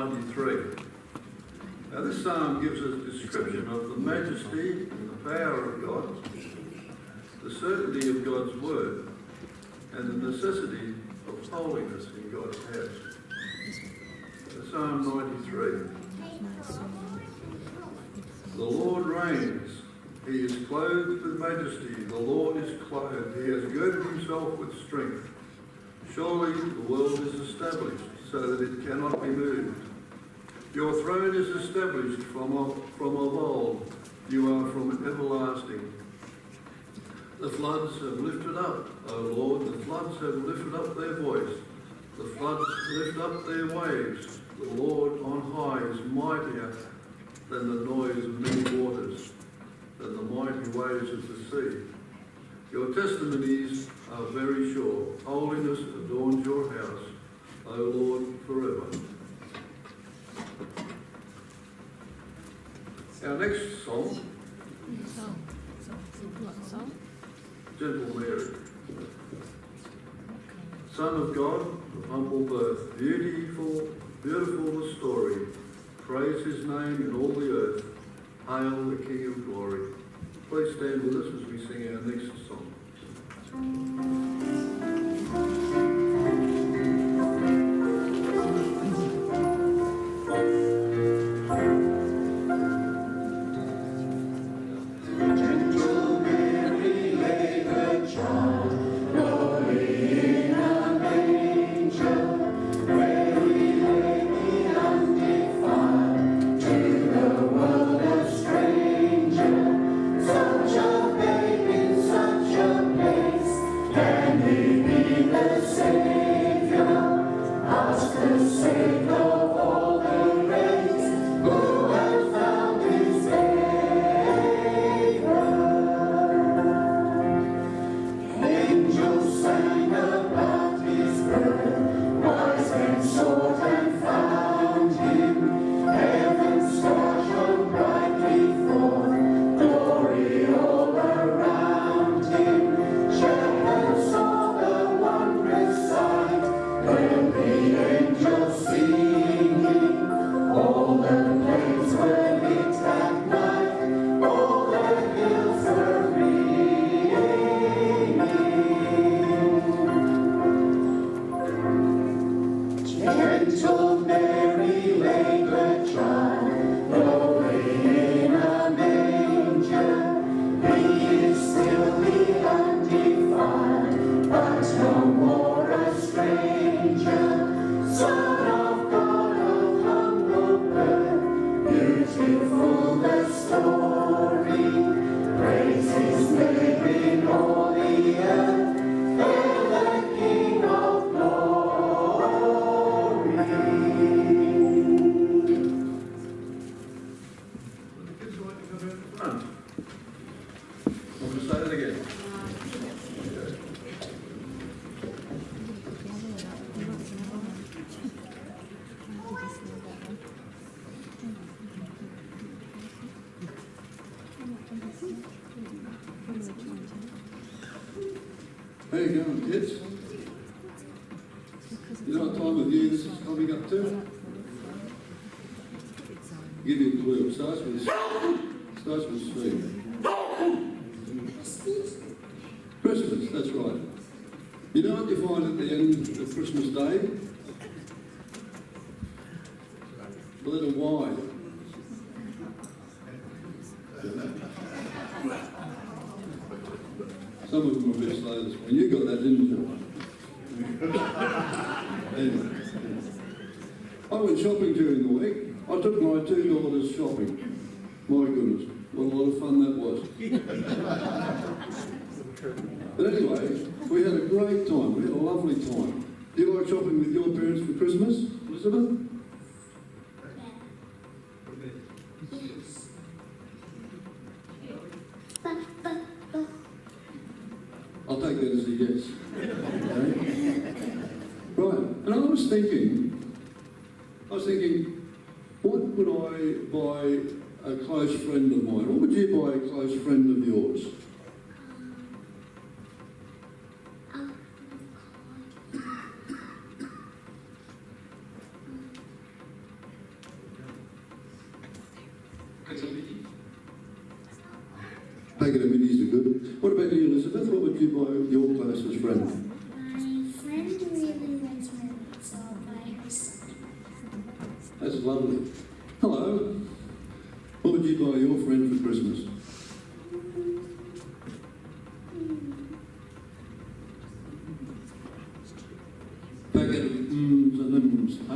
93. Now this psalm gives us a description of the majesty and the power of God, the certainty of God's word, and the necessity of holiness in God's house. Psalm 93. The Lord reigns. He is clothed with majesty. The Lord is clothed. He has girded himself with strength. Surely the world is established so that it cannot be moved. Your throne is established from of old. You are from everlasting. The floods have lifted up, O Lord. The floods have lifted up their voice. The floods lift up their waves. The Lord on high is mightier than the noise of many waters, than the mighty waves of the sea. Your testimonies are very sure. Holiness adorns your house, O Lord, forever. Our next song, Gentle Mary. Son of God, of humble birth, beautiful, beautiful the story. Praise his name in all the earth. Hail the King of glory. Please stand with us as we sing our next song. How you going, kids? You know what time of year this is coming up to? Give you a clue. It starts with C. Christmas, that's right. You know what you find at the end of Christmas Day? The letter Y. Some of them were a bit slow this morning. You got that, didn't you? Anyway. I went shopping during the week. I took my two daughters shopping. My goodness, what a lot of fun that was. But anyway, we had a great time. We had a lovely time. Do you like shopping with your parents for Christmas, Elizabeth? I'll take that as a yes. Okay. Right, and I was thinking, what would I buy a close friend of mine? What would you buy a close friend of yours? take it a minis are good. What about you, Elizabeth? What would you buy your closest friend? My friend really likes my ring, so I'll buy her something. That's lovely. Hello. What would you buy your friend for Christmas? Packet of mms and mms, eh?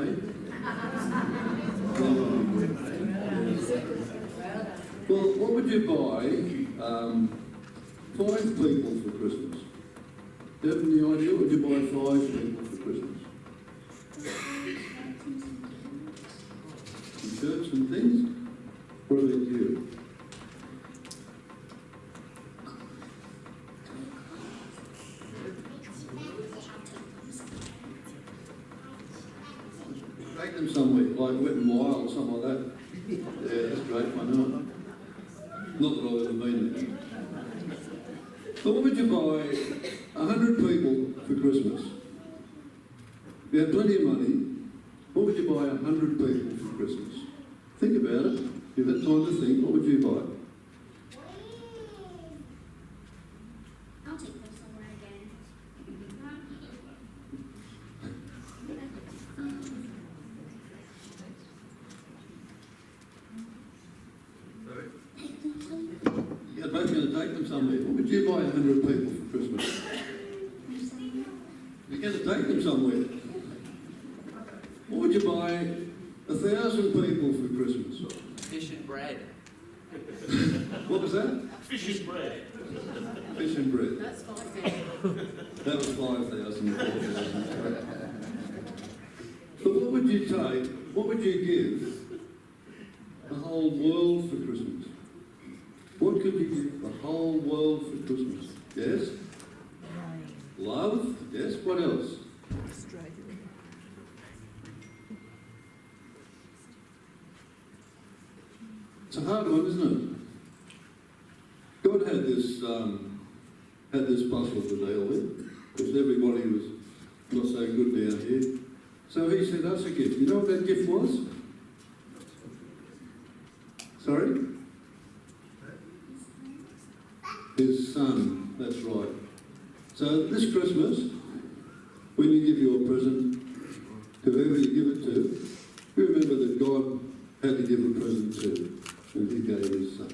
Well, what would you buy 5 people for Christmas? Do you have any idea? What would you buy 5 people for Christmas? Some shirts and things? What about you? Take them somewhere, like Wet n Wild or something like that. Yeah, that's great fun, isn't it? Not that I've ever been there. But what would you buy 100 people for Christmas? If you had plenty of money, what would you buy 100 people for Christmas? Think about it. If you had time to think, what would you buy? I'll take them somewhere again. You're both going to take them somewhere. What would you buy 100 people for Christmas? You're going to take them somewhere. What would you buy 1,000 people for Christmas? Fish and bread. What was that? Fish and bread. Fish and bread. That's 5,000. That was 5,000, 4,000. But what would you take, what would you give the whole world for Christmas? What could you give the whole world for Christmas? Yes? Love? Yes. What else? It's a hard one, isn't it? God had this puzzle to deal with, because everybody was not so good down here. So he sent us a gift. You know what that gift was? Sorry? His son, that's right. So this Christmas, when you give your present, whoever you give it to, remember that God had to give a present to, and he gave his son.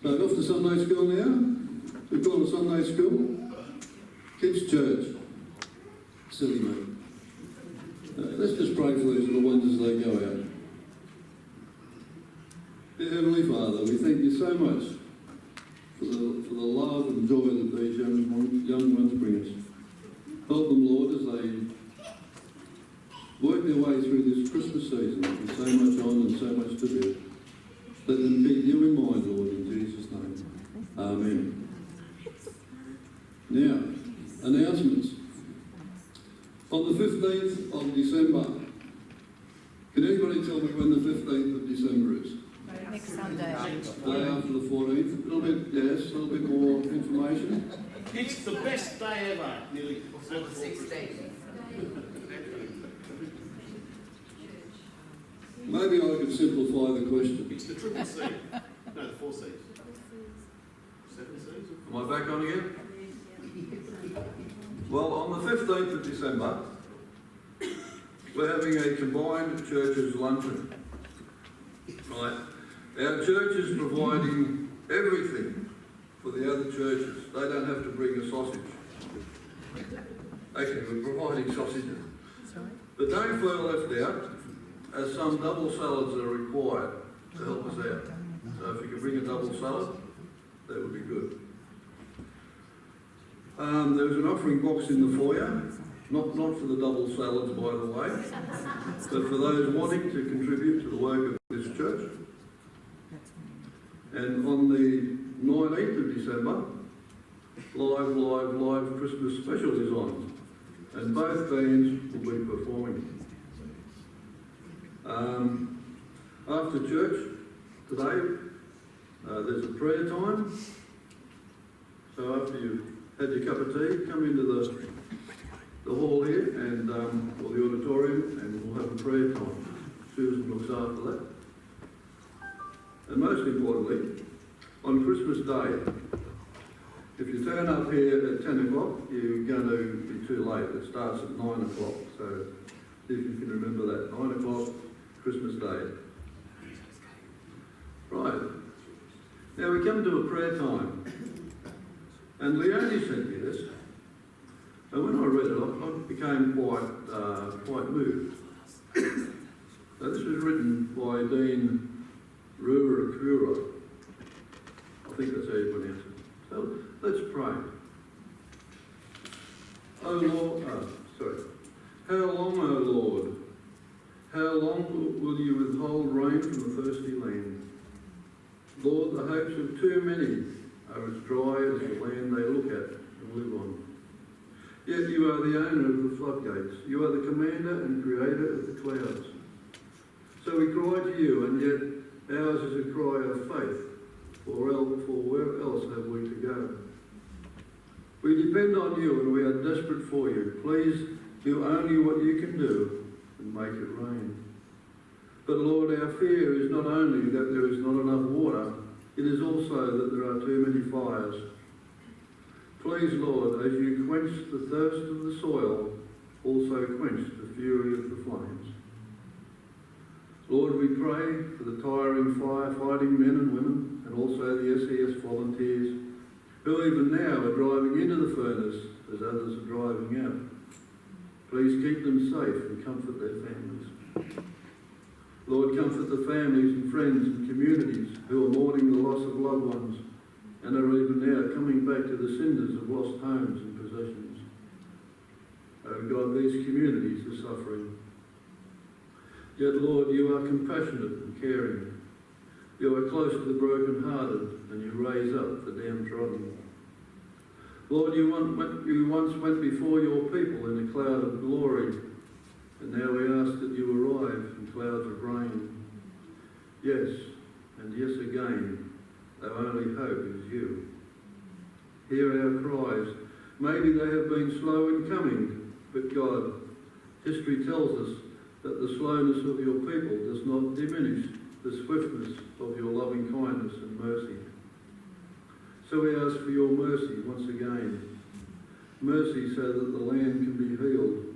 So off to Sunday school now. We call it Sunday school. Kids' church. Silly mate. Let's just pray for these little ones as they go out. Dear Heavenly Father, we thank you so much for the love and joy that these young ones bring us. Help them, Lord, as they work their way through this Christmas season with so much on and so much to do. Let them keep you in mind, Lord, in Jesus' name. Amen. Now, announcements. On the 15th of December, can anybody tell me when the 15th of December is? Next Sunday. Day after the 14th. A little bit, yes, a little bit more information. It's the best day ever, nearly. So the 16th. Maybe I could simplify the question. It's the triple C. No, the 4 C's. 7 C's? Am I back on again? Well, on the 15th of December, we're having a combined churches luncheon. Right? Our church is providing everything for the other churches. They don't have to bring a sausage. Actually, we're providing sausages. But don't feel left out, as some double salads are required to help us out. So if you could bring a double salad, that would be good. There was an offering box in the foyer, not for the double salads, by the way, but for those wanting to contribute to the work of this church. And on the 19th of December, live Christmas special is on, and both bands will be performing. After church today, there's a prayer time. So after you've had your cup of tea, come into the hall here and or the auditorium, and we'll have a prayer time. Susan looks after that. And most importantly, On Christmas Day, if you turn up here at 10 o'clock, you're going to be too late. It starts at 9 o'clock. So see if you can remember that. 9 o'clock, Christmas Day. Right. Now we come to a prayer time. And Leonie sent me this. And when I read it, I became quite moved. Now, this was written by Dean Rurakura. I think that's how you pronounce it. So let's pray. Oh Lord, how long, O Lord? How long will you withhold rain from the thirsty land? Lord, the hopes of too many are as dry as the land they look at and live on. Yet you are the owner of the floodgates. You are the commander and creator of the clouds. So we cry to you, and yet ours is a cry of faith, for where else have we to go? We depend on you, and we are desperate for you. Please do only what you can do and make it rain. But Lord, our fear is not only that there is not enough water, it is also that there are too many fires. Please, Lord, as you quench the thirst of the soil, also quench the fury of the flames. Lord, we pray for the tiring firefighting men and women, and also the SES volunteers, who even now are driving into the furnace as others are driving out. Please keep them safe and comfort their families. Lord, comfort the families and friends and communities who are mourning the loss of loved ones and are even now coming back to the cinders of lost homes and possessions. Oh God, these communities are suffering. Yet, Lord, you are compassionate and caring. You are close to the brokenhearted, and you raise up the downtrodden. Lord, you once went before your people in a cloud of glory, and now we ask that you arrive in clouds of rain. Yes, and yes again, our only hope is you. Hear our cries. Maybe they have been slow in coming, but God, history tells us that the slowness of your people does not diminish the swiftness of your loving kindness and mercy. So we ask for your mercy once again. Mercy so that the land can be healed.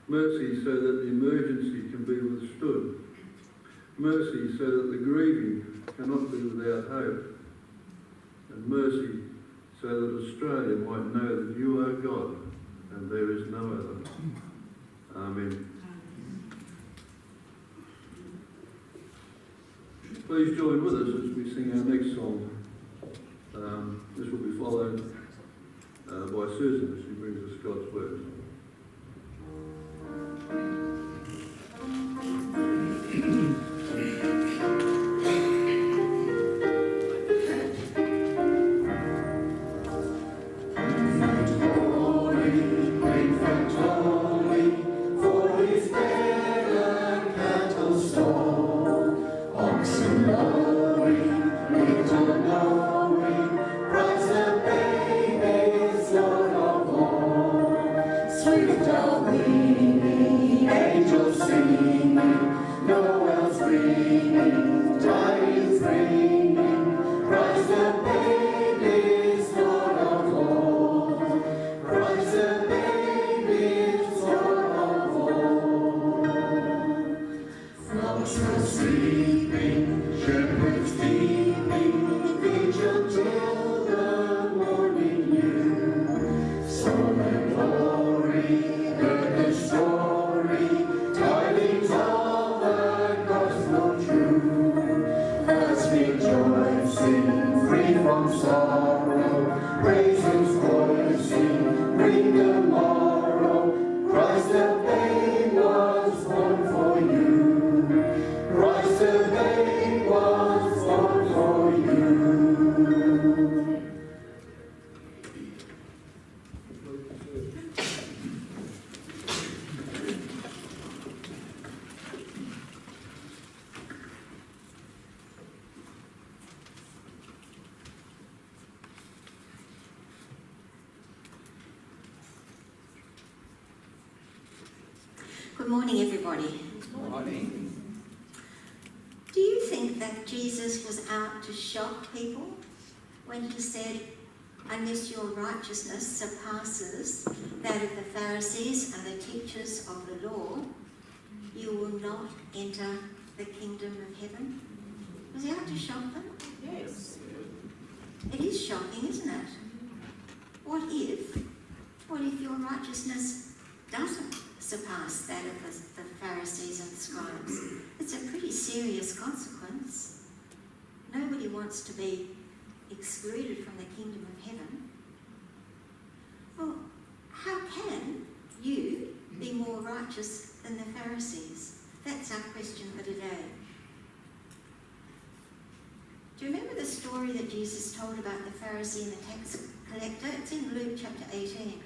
Mercy so that the emergency can be withstood. Mercy so that the grieving cannot be without hope. And mercy so that Australia might know that you are God and there is no other. Amen. Please join with us as we sing our next song. This will be followed by Susan as she brings us God's word. Good morning, everybody. Morning. Do you think think that Jesus was out to shock people when he said, unless your righteousness surpasses that of the Pharisees and the teachers of the law, you will not enter the kingdom of heaven? Was he out to shock them? Yes. It is shocking, isn't it? What if your righteousness doesn't surpass that of the Pharisees and the scribes? It's a pretty serious consequence. Nobody wants to be excluded from the kingdom of heaven. Well, how can you be more righteous than the Pharisees? That's our question for today. Do you remember the story that Jesus told about the Pharisee and the tax collector? It's in Luke chapter 18.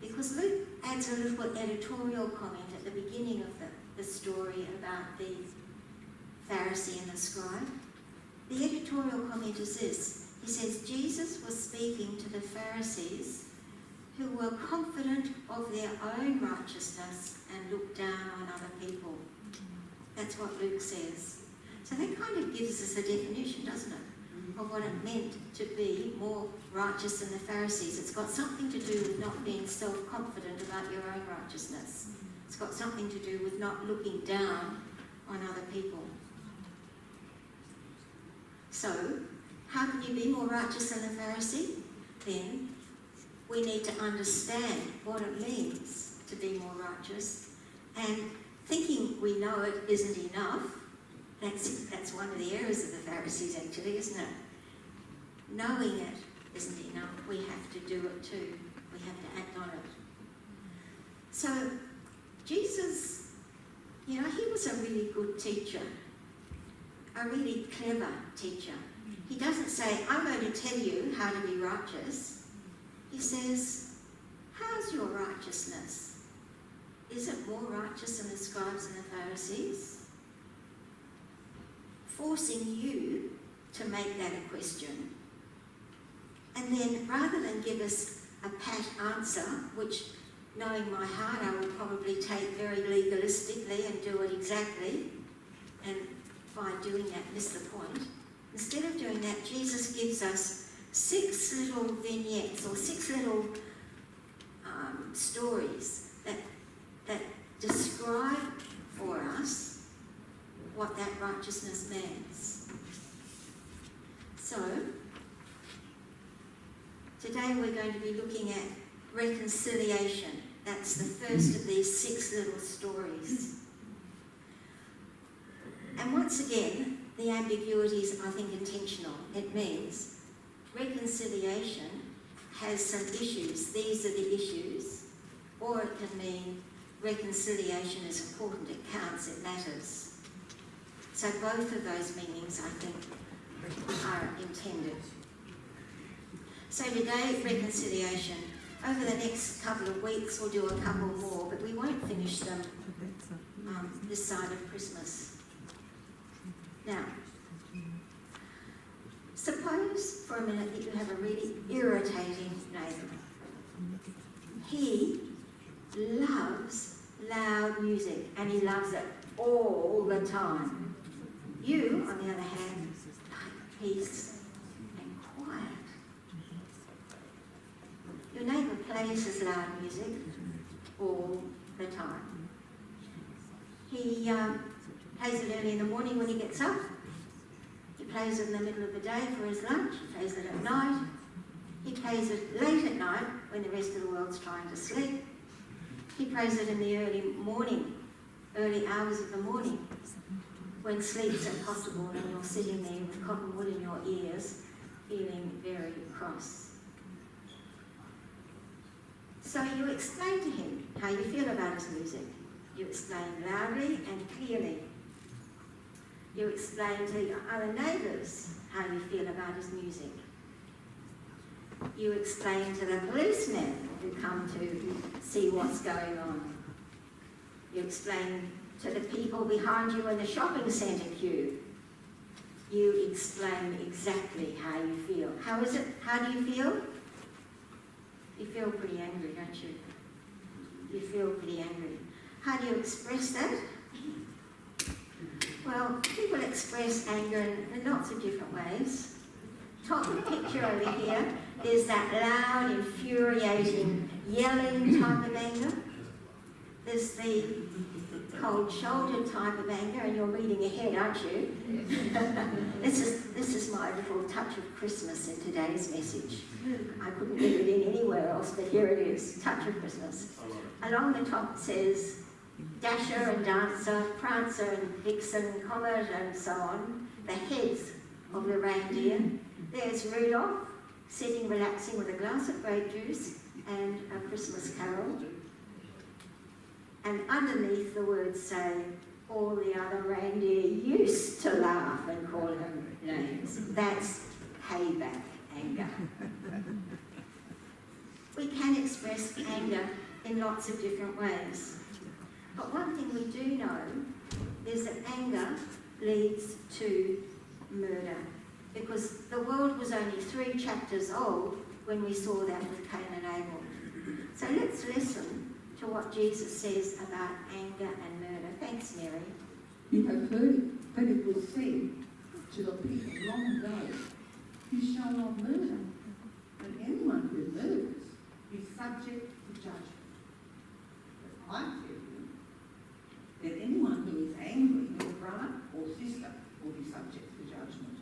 Because Luke adds a little editorial comment at the beginning of the story about the Pharisee and the scribe. The editorial comment is this. He says, Jesus was speaking to the Pharisees who were confident of their own righteousness and looked down on other people. That's what Luke says. So that kind of gives us a definition, doesn't it, of what it meant to be more righteous than the Pharisees. It's got something to do with not being self-confident about your own righteousness. It's got something to do with not looking down on other people. So, how can you be more righteous than the Pharisee? Then we need to understand what it means to be more righteous. And thinking we know it isn't enough. That's one of the errors of the Pharisees, actually, isn't it? Knowing it isn't enough. We have to do it too. We have to act on it. So, Jesus, he was a really good teacher, a really clever teacher. He doesn't say, I'm going to tell you how to be righteous. He says, how's your righteousness? Is it more righteous than the scribes and the Pharisees? Forcing you to make that a question. And then rather than give us a pat answer, which knowing my heart I will probably take very legalistically and do it exactly, and by doing that miss the point. Instead of doing that, Jesus gives us 6 little vignettes or 6 little stories that describe for us what that righteousness means. So, today we're going to be looking at reconciliation. That's the first of these 6 little stories. And once again, the ambiguity is, I think, intentional. It means reconciliation has some issues. These are the issues. Or it can mean reconciliation is important, it counts, it matters. So both of those meanings, I think, are intended. So today, reconciliation. Over the next couple of weeks, we'll do a couple more, but we won't finish them this side of Christmas. Now, suppose for a minute that you have a really irritating neighbour. He loves loud music, and he loves it all the time. You, on the other hand, like peace and quiet. Your neighbour plays his loud music all the time. He plays it early in the morning when he gets up. He plays it in the middle of the day for his lunch. He plays it at night. He plays it late at night when the rest of the world's trying to sleep. He plays it in the early hours of the morning, when sleep's impossible and you're sitting there with cotton wool in your ears, feeling very cross. So you explain to him how you feel about his music. You explain loudly and clearly. You explain to your other neighbours how you feel about his music. You explain to the policemen who come to see what's going on. You explain to the people behind you in the shopping centre queue. You explain exactly how you feel. How is it? How do you feel? You feel pretty angry, don't you? You feel pretty angry. How do you express that? Well, people express anger in lots of different ways. Top of the picture over here is that loud, infuriating, yelling type of anger. There's the cold-shouldered type of anger, and you're reading ahead, aren't you? This is my little touch of Christmas in today's message. I couldn't get it in anywhere else, but here it is, touch of Christmas. Along the top it says Dasher and Dancer, Prancer and Vixen, Comet and so on, the heads of the reindeer. There's Rudolph, sitting relaxing with a glass of grape juice and a Christmas carol. And underneath the words say, all the other reindeer used to laugh and call him names. That's payback anger. We can express anger in lots of different ways. But one thing we do know is that anger leads to murder. Because the world was only 3 chapters old when we saw that with Cain and Abel. So let's listen to what Jesus says about anger and murder. Thanks, Mary. You have heard it, but it was said to the people long ago, you shall not murder, and anyone who murders is subject to judgment. But I tell you that anyone who is angry with a brother or sister will be subject to judgment.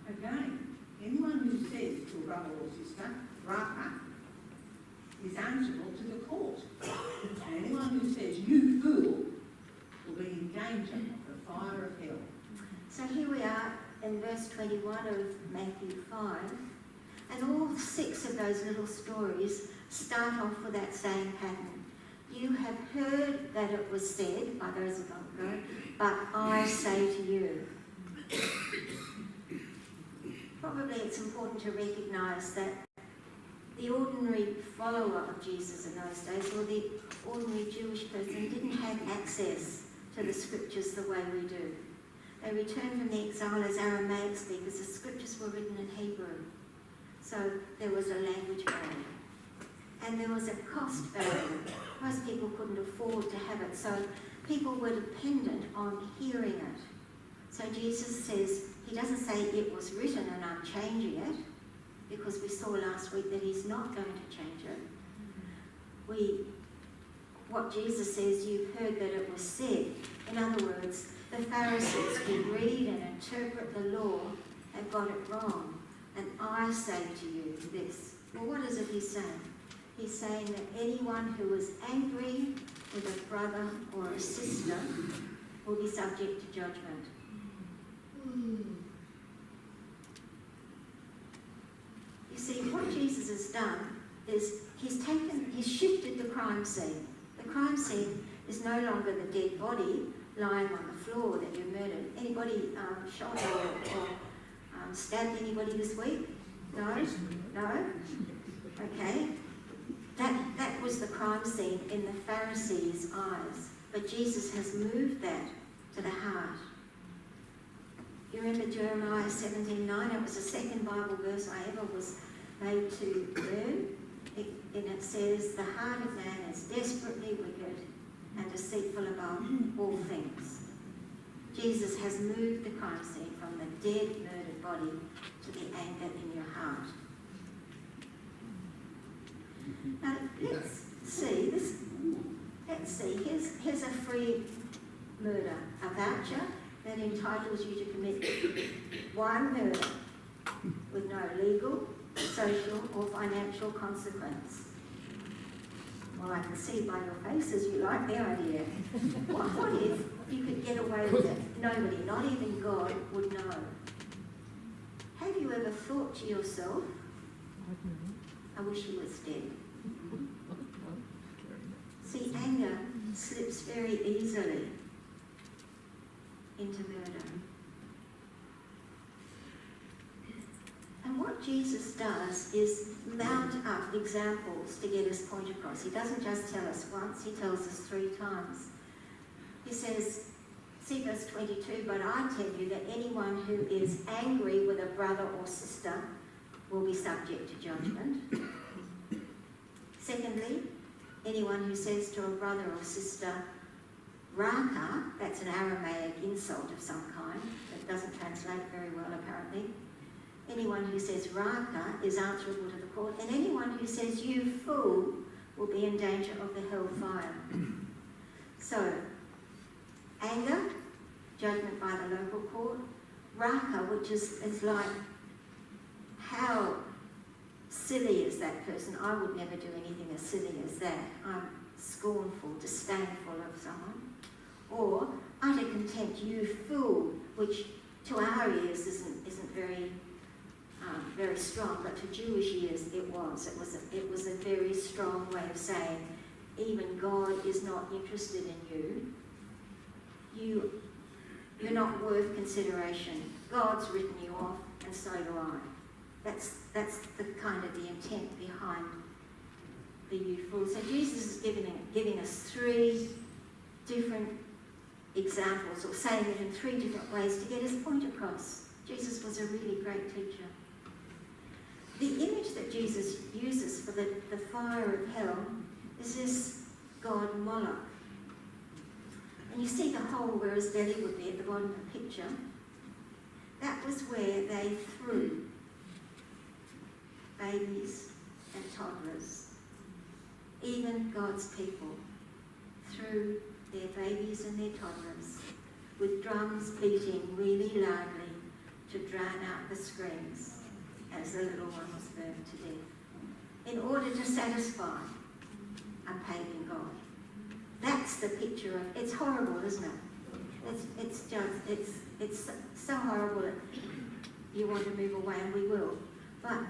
Again, anyone who says to a brother or sister, brother, is answerable to the court. And anyone who says, you fool, will be in danger of the fire of hell. So here we are in verse 21 of Matthew 5, and all 6 of those little stories start off with that same pattern. You have heard that it was said by those of long ago, but I say to you. Probably it's important to recognise that the ordinary follower of Jesus in those days, or the ordinary Jewish person, didn't have access to the scriptures the way we do. They returned from the exile as Aramaic speakers. The scriptures were written in Hebrew. So there was a language barrier. And there was a cost barrier. Most people couldn't afford to have it, so people were dependent on hearing it. So Jesus says, he doesn't say it was written and I'm changing it, because we saw last week that he's not going to change it. What Jesus says, you've heard that it was said. In other words, the Pharisees who read and interpret the law have got it wrong. And I say to you this. Well, what is it he's saying? He's saying that anyone who is angry with a brother or a sister will be subject to judgment. You see, what Jesus has done is he's shifted the crime scene. The crime scene is no longer the dead body lying on the floor that you murdered. Anybody shot or stabbed anybody this week? No? No? Okay. That was the crime scene in the Pharisees' eyes. But Jesus has moved that to the heart. You remember Jeremiah 17:9? It was the second Bible verse I ever was made to learn. And it says, the heart of man is desperately wicked and deceitful above all things. Jesus has moved the crime scene from the dead, murdered body to the anger in your heart. Now, let's see. Here's a free murder, a voucher that entitles you to commit one murder with no legal, social or financial consequence. Well, I can see by your faces you like the idea. What if you could get away with it? Nobody, not even God, would know. Have you ever thought to yourself, I wish he was dead? See, anger slips very easily into murder. And what Jesus does is mount up examples to get his point across. He doesn't just tell us once, he tells us 3 times. He says, see verse 22, but I tell you that anyone who is angry with a brother or sister will be subject to judgment. Secondly, anyone who says to a brother or sister, Raka, that's an Aramaic insult of some kind that doesn't translate very well apparently. Anyone who says Raka is answerable to the court, and anyone who says you fool will be in danger of the hell fire. So, anger, judgment by the local court. Raka, which is like, how silly is that person? I would never do anything as silly as that. I'm scornful, disdainful of someone. Or utter contempt, you fool, which to our ears isn't very very strong, but to Jewish ears it was. It was a very strong way of saying, even God is not interested in you. You're not worth consideration. God's written you off, and so do I. That's the kind of the intent behind the you fool. So Jesus is giving us three different examples, or saying it in three different ways to get his point across. Jesus was a really great teacher. The image that Jesus uses for the fire of hell is this god Moloch. And you see the hole where his belly would be at the bottom of the picture. That was where they threw babies and toddlers. Even God's people threw their babies and their toddlers with drums beating really loudly to drown out the screams as the little one was burned to death, in order to satisfy a pagan god. That's the picture of, it's horrible, isn't it? It's so horrible that you want to move away, and we will. But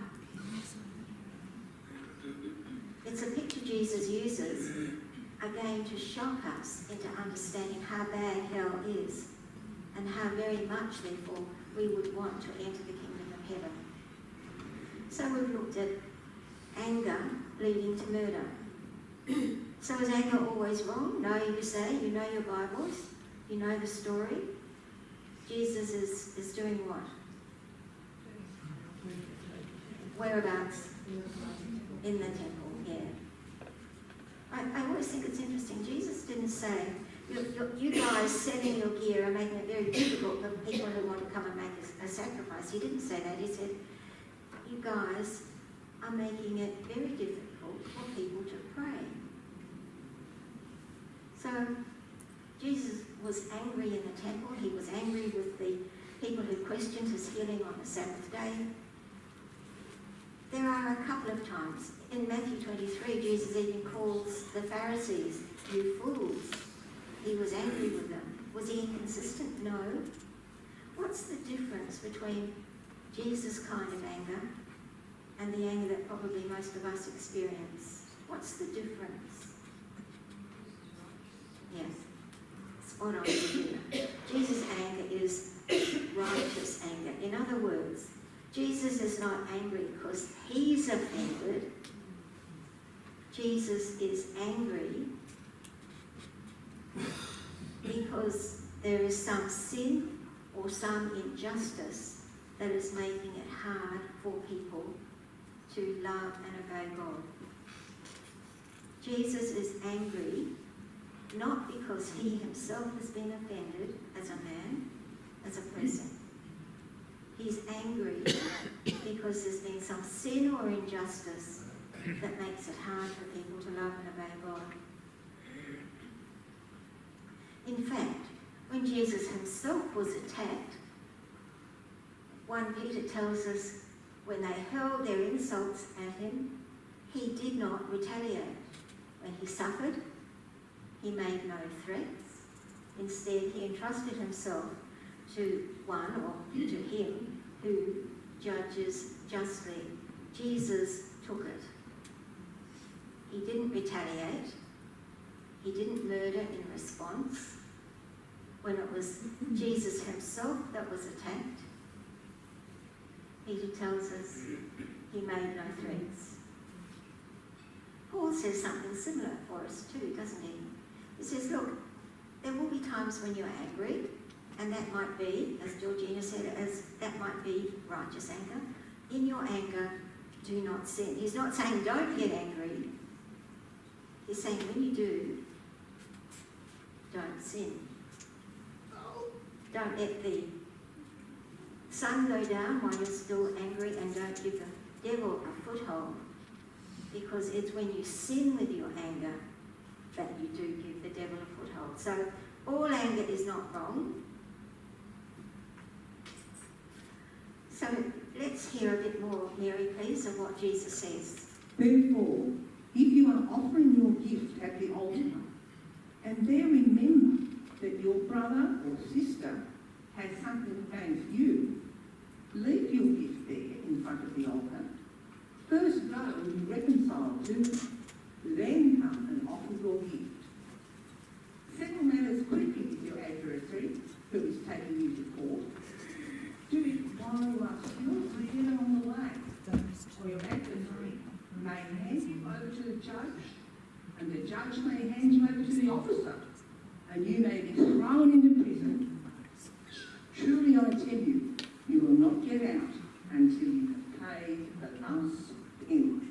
it's a picture Jesus uses, again, to shock us into understanding how bad hell is, and how very much, therefore, we would want to enter the kingdom of heaven. So we've looked at anger leading to murder. So is anger always wrong? No, you say, you know your Bibles, you know the story. Jesus is doing what? Whereabouts? In the temple, yeah. I always think it's interesting. Jesus didn't say, you guys selling your gear are making it very difficult for people who want to come and make a sacrifice. He didn't say that. He said, you guys are making it very difficult for people to pray. So Jesus was angry in the temple. He was angry with the people who questioned his healing on the Sabbath day. There are a couple of times. In Matthew 23, Jesus even calls the Pharisees, you fools. He was angry with them. Was he inconsistent? No. What's the difference between Jesus' kind of anger and the anger that probably most of us experience? What's the difference? Yes, spot on. Jesus' anger is righteous anger. In other words, Jesus is not angry because he's offended. Jesus is angry because there is some sin or some injustice that is making it hard for people to love and obey God. Jesus is angry not because he himself has been offended as a man, as a person. He's angry because there's been some sin or injustice that makes it hard for people to love and obey God. In fact, when Jesus himself was attacked, 1 Peter tells us when they hurled their insults at him, he did not retaliate. When he suffered, he made no threats. Instead, he entrusted himself to one, or to him, who judges justly. Jesus took it. He didn't retaliate. He didn't murder in response. When it was Jesus himself that was attacked, Peter tells us he made no threats. Paul says something similar for us too, doesn't he? He says, look, there will be times when you're angry, and that might be, as Georgina said, that might be righteous anger. In your anger, do not sin. He's not saying don't get angry. He's saying when you do, don't sin. Don't let the sun go down while you're still angry, and don't give the devil a foothold, because it's when you sin with your anger that you do give the devil a foothold. So all anger is not wrong. So let's hear a bit more, Mary, please, of what Jesus says. Therefore, if you are offering your gift at the altar, and there remember that your brother or sister has something against you, leave your gift there in front of the altar. First go and reconcile to them, then come and offer your gift. Settle matters quickly with your adversary who is taking you to court. Do it while you are still together on the way, or your adversary may hand you over to the judge, and the judge may hand you over to the officer, and you may be thrown into prison. Truly I tell you, you will not get out until you have paid the last penny.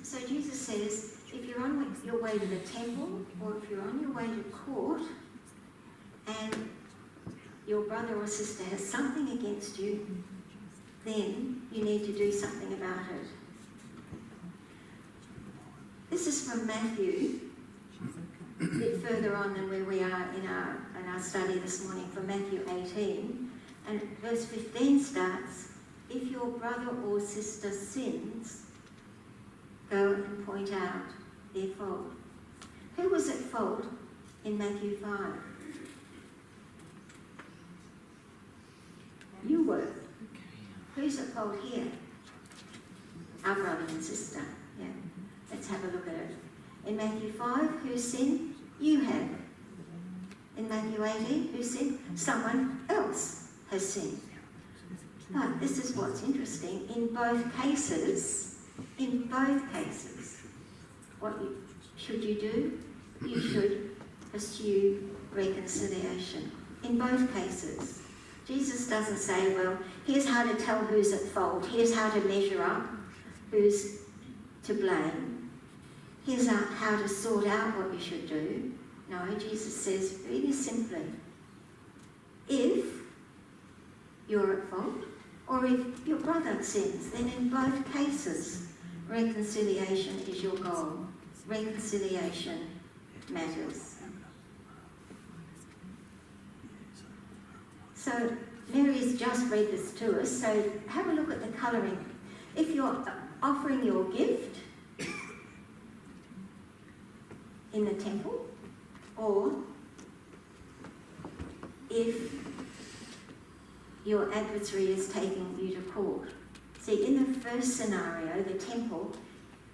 So Jesus says, if you're on your way to the temple, or if you're on your way to court, and your brother or sister has something against you, then you need to do something about it. This is from Matthew, a bit further on than where we are in our study this morning, from Matthew 18. And verse 15 starts, if your brother or sister sins, go and point out their fault. Who was at fault in Matthew 5? You were. Who's at fault here? Our brother and sister. Yeah. Let's have a look at it. In Matthew 5, who sinned? You have. In Matthew 18, who sinned? Someone else has sinned. But this is what's interesting. In both cases, what should you do? You should pursue reconciliation. In both cases. Jesus doesn't say, well, here's how to tell who's at fault. Here's how to measure up who's to blame. Here's how to sort out what you should do. No, Jesus says really simply, if you're at fault, or if your brother sins, then in both cases, reconciliation is your goal. Reconciliation matters. So Mary's just read this to us, so have a look at the colouring. If you're offering your gift in the temple, or if your adversary is taking you to court. See, in the first scenario, the temple,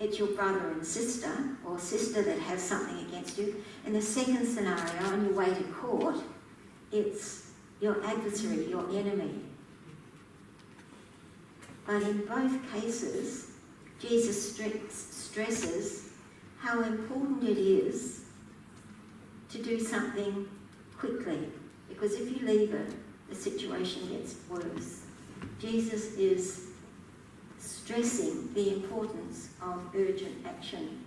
it's your brother and sister, or sister that has something against you. In the second scenario, on your way to court, it's your adversary, your enemy. But in both cases, Jesus stresses how important it is to do something quickly, because if you leave it, the situation gets worse. Jesus is stressing the importance of urgent action.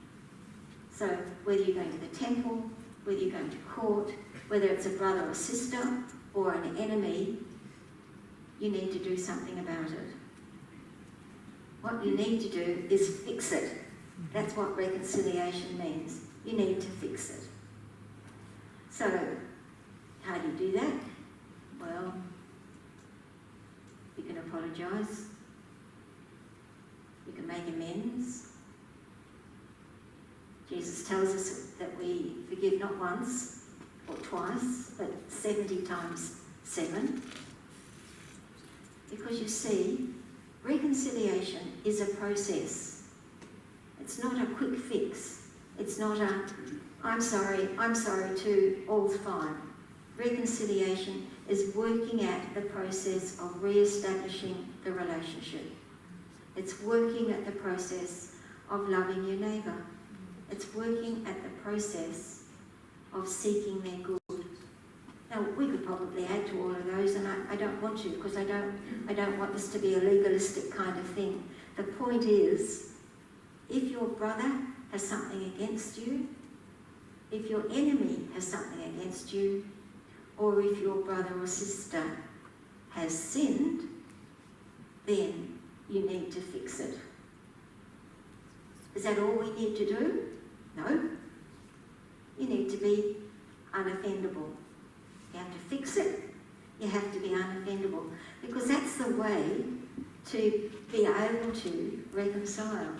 So whether you're going to the temple, whether you're going to court, whether it's a brother or sister or an enemy, you need to do something about it. What you need to do is fix it. That's what reconciliation means. You need to fix it. So, how do you do that? Well, you can apologise. You can make amends. Jesus tells us that we forgive not once or twice, but 70 times 7. Because you see, reconciliation is a process. It's not a quick fix. It's not a, I'm sorry too, all's fine. Reconciliation is working at the process of re-establishing the relationship. It's working at the process of loving your neighbour. It's working at the process of seeking their good. Now, we could probably add to all of those, and I don't want to, because I don't want this to be a legalistic kind of thing. The point is, if your brother has something against you, if your enemy has something against you, or if your brother or sister has sinned, then you need to fix it. Is that all we need to do? No. You need to be unoffendable. You have to fix it. You have to be unoffendable. Because that's the way to be able to reconcile.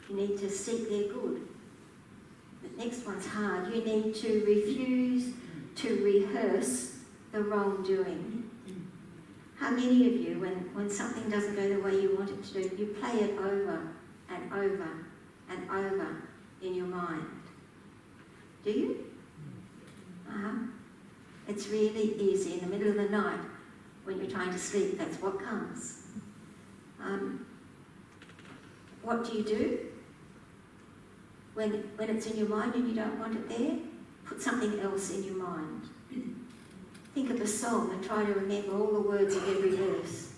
You need to seek their good. The next one's hard. You need to refuse to rehearse the wrongdoing. How many of you, when something doesn't go the way you want it to do, you play it over and over and over in your mind? Do you? It's really easy. In the middle of the night, when you're trying to sleep, that's what comes. What do you do? When it's in your mind and you don't want it there, put something else in your mind. Think of a song and try to remember all the words of every verse.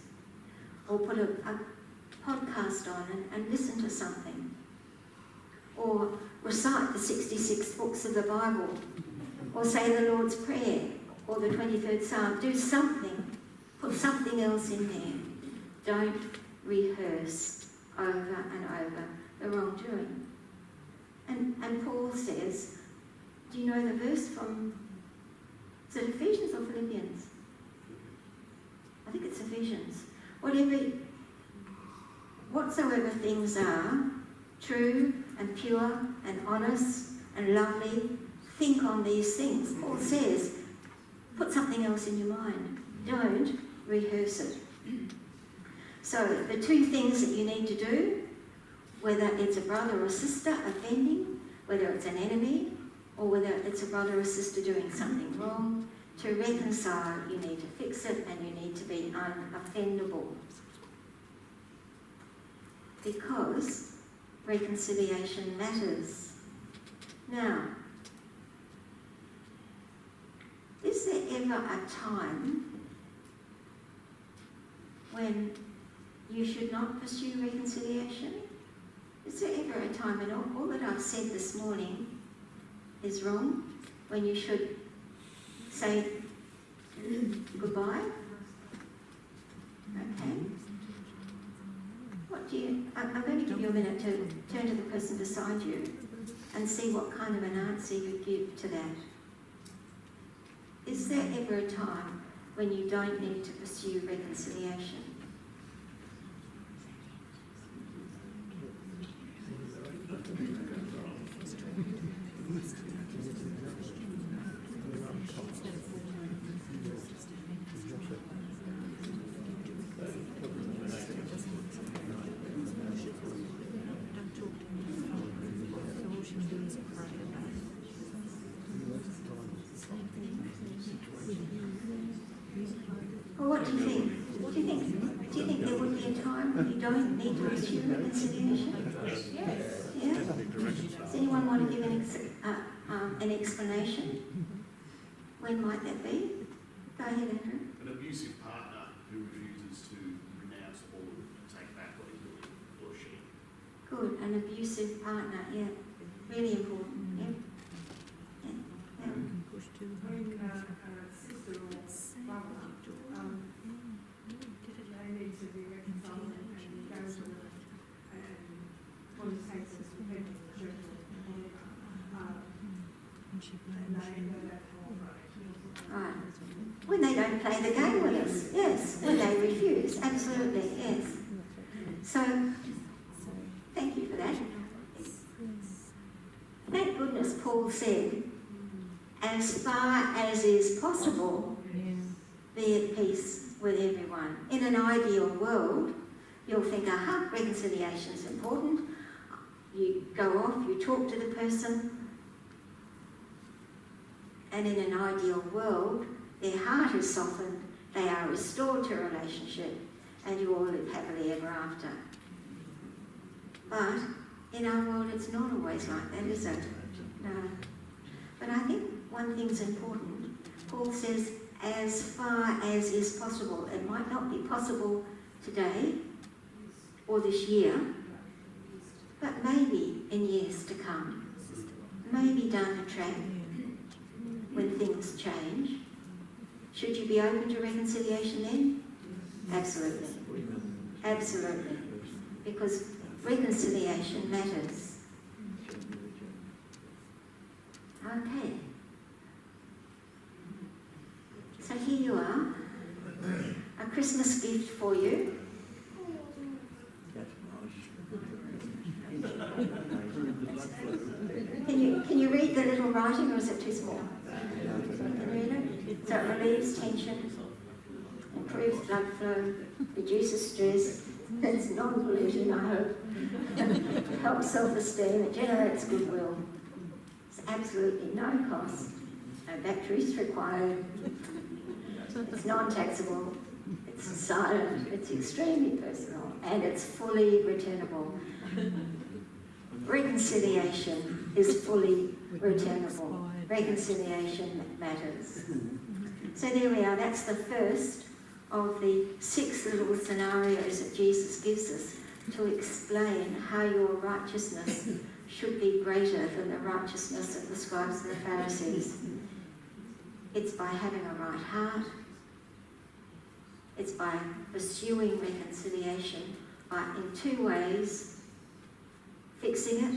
Or put a podcast on and listen to something. Or recite the 66 books of the Bible. Or say the Lord's Prayer. Or the 23rd Psalm. Do something. Put something else in there. Don't rehearse over and over the wrongdoing. And Paul says, do you know the verse from, is it Ephesians or Philippians? I think it's Ephesians. Whatsoever things are true and pure and honest and lovely, think on these things. Paul says, put something else in your mind. Don't rehearse it. So the two things that you need to do, whether it's a brother or sister offending, whether it's an enemy, or whether it's a brother or sister doing something wrong, to reconcile, you need to fix it and you need to be unoffendable. Because reconciliation matters. Now, is there ever a time when you should not pursue reconciliation? Is there ever a time when all that I've said this morning is wrong, when you should say goodbye? Okay. I'm going to give you a minute to turn to the person beside you and see what kind of an answer you give to that. Is there ever a time when you don't need to pursue reconciliation? Well, what do you think? Do you think there would be a time when you don't need to pursue reconciliation? Yes. Yeah? Does anyone want to give an explanation? When might that be? Go ahead, Andrew. An abusive partner who refuses to renounce or take back what he's doing, or she. Good, an abusive partner, yeah. Really important, yeah. When a sister or brother, they need to be reconciled and go to want to take this repentance to the church or whatever, and they don't cooperate. Right. When they don't play the game with us, yes. When they refuse, absolutely, yes. So, thank you for that. Thank goodness Paul said, as far as is possible, be at peace with everyone. In an ideal world, you'll think, reconciliation is important. You go off, you talk to the person, and in an ideal world, their heart is softened, they are restored to a relationship, and you all live happily ever after. But in our world, it's not always like that, is it? No. But I think one thing's important. Paul says, as far as is possible. It might not be possible today or this year, but maybe in years to come. may be down the track when things change. Should you be open to reconciliation then? Absolutely. Absolutely. Because reconciliation matters. Okay. So here you are. A Christmas gift for you. Can you read the little writing, or is it too small? Can you read it? So it relieves tension, improves blood flow, reduces stress, it's non-polluting, I hope, helps self-esteem, it generates goodwill. It's absolutely no cost, no batteries required, it's non-taxable, it's silent, it's extremely personal, and it's fully returnable. Reconciliation is fully returnable. Reconciliation matters. So there we are. That's the first of the 6 little scenarios that Jesus gives us to explain how your righteousness should be greater than the righteousness of the scribes and the Pharisees. It's by having a right heart. It's by pursuing reconciliation in 2 ways: fixing it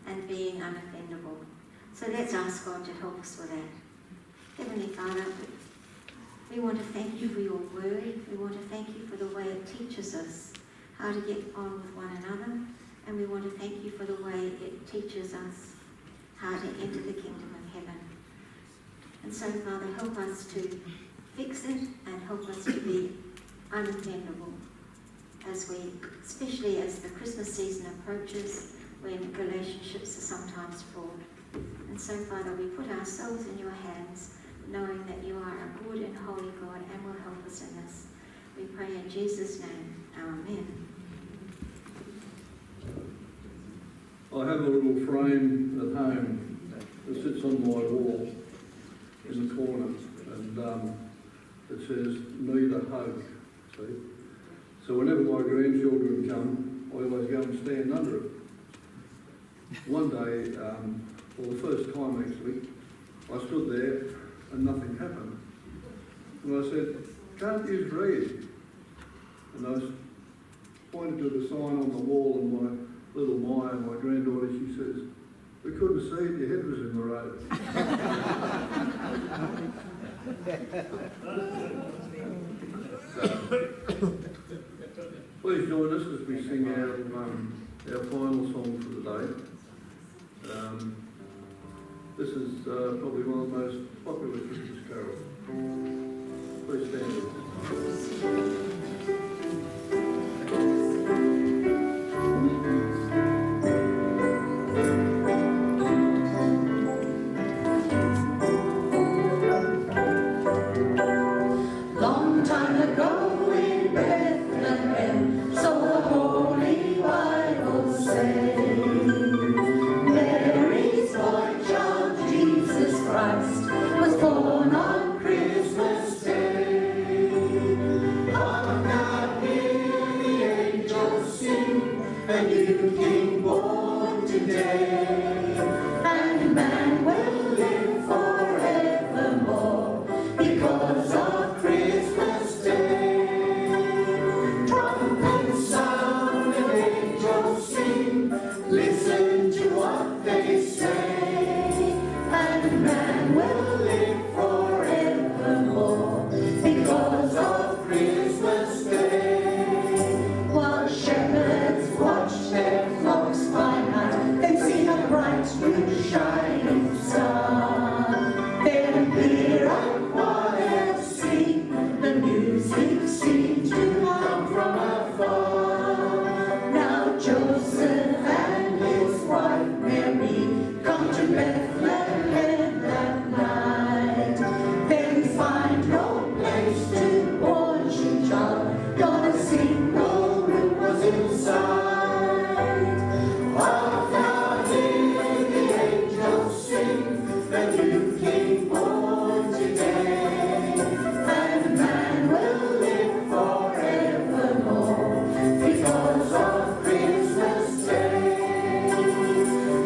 and being unoffendable. So let's ask God to help us with that. Heavenly Father, we want to thank you for your word. We want to thank you for the way it teaches us how to get on with one another. And we want to thank you for the way it teaches us how to enter the kingdom of heaven. And so, Father, help us to fix it and help us to be unoffendable especially as the Christmas season approaches, when relationships are sometimes fraught. And so, Father, we put ourselves in your hands, knowing that you are a good and holy God and will help us in this. We pray in Jesus' name. Amen. I have a little frame at home that sits on my wall in the corner, and it says, "Need a hug." See? So whenever my grandchildren come, I always go and stand under it. One day, the first time actually, I stood there and nothing happened. And I said, "Can't you read?" And I pointed to the sign on the wall, and my little Maya, my granddaughter, she says, "We couldn't see it, your head was in the road." Please join us as we sing our final song for the day. This is probably one of the most popular Christmas carols. Please stand with us.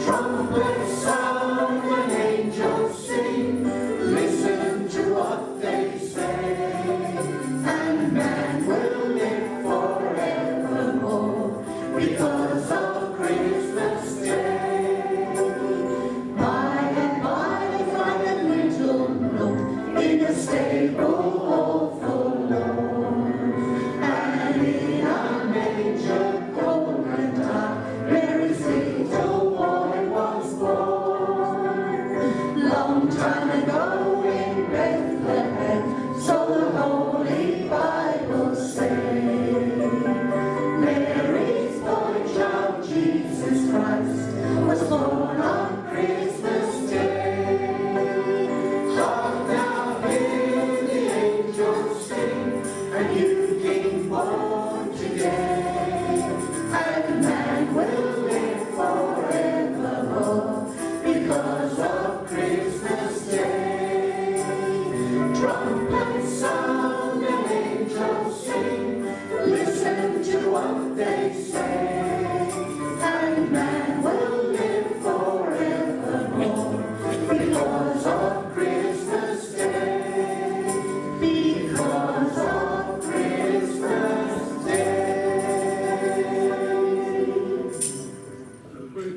Trumpet sound.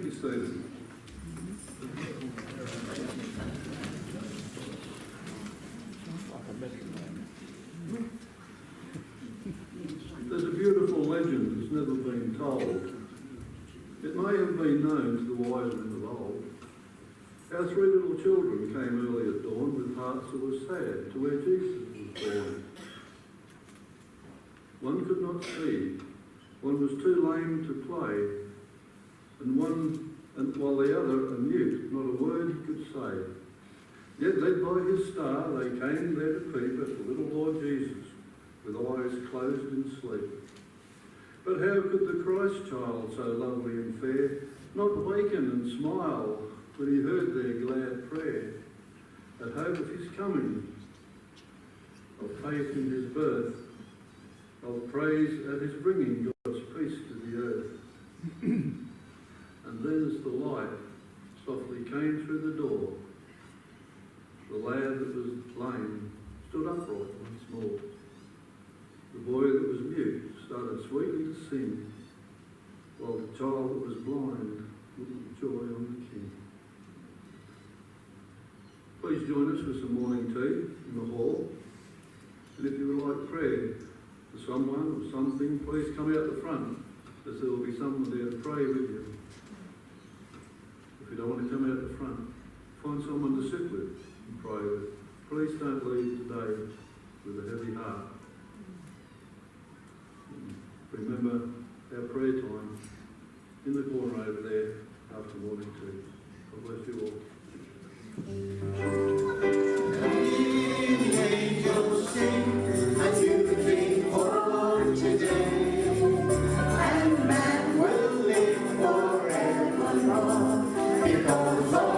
be seated. There's a beautiful legend that's never been told. It may have been known to the wise men of old. How three little children came early at dawn with hearts that were sad to where Jesus was born. One could not see, one was too lame to play, and while the other, a mute, not a word he could say. Yet led by his star, they came there to peep at the little Lord Jesus, with eyes closed in sleep. But how could the Christ child, so lovely and fair, not waken and smile when he heard their glad prayer, at hope of his coming, of faith in his birth, of praise at his bringing God's peace to the earth? And then as the light softly came through the door, the lad that was lame stood upright once more. The boy that was mute started sweetly to sing, while the child that was blind looked with joy on the King. Please join us for some morning tea in the hall. And if you would like prayer for someone or something, please come out the front, as there will be someone there to pray with you. If you don't want to come out the front, find someone to sit with and pray with. Please don't leave today with a heavy heart. Remember our prayer time in the corner over there after morning tea. God bless you all. Angels sing a new thing for today, and man will live forevermore because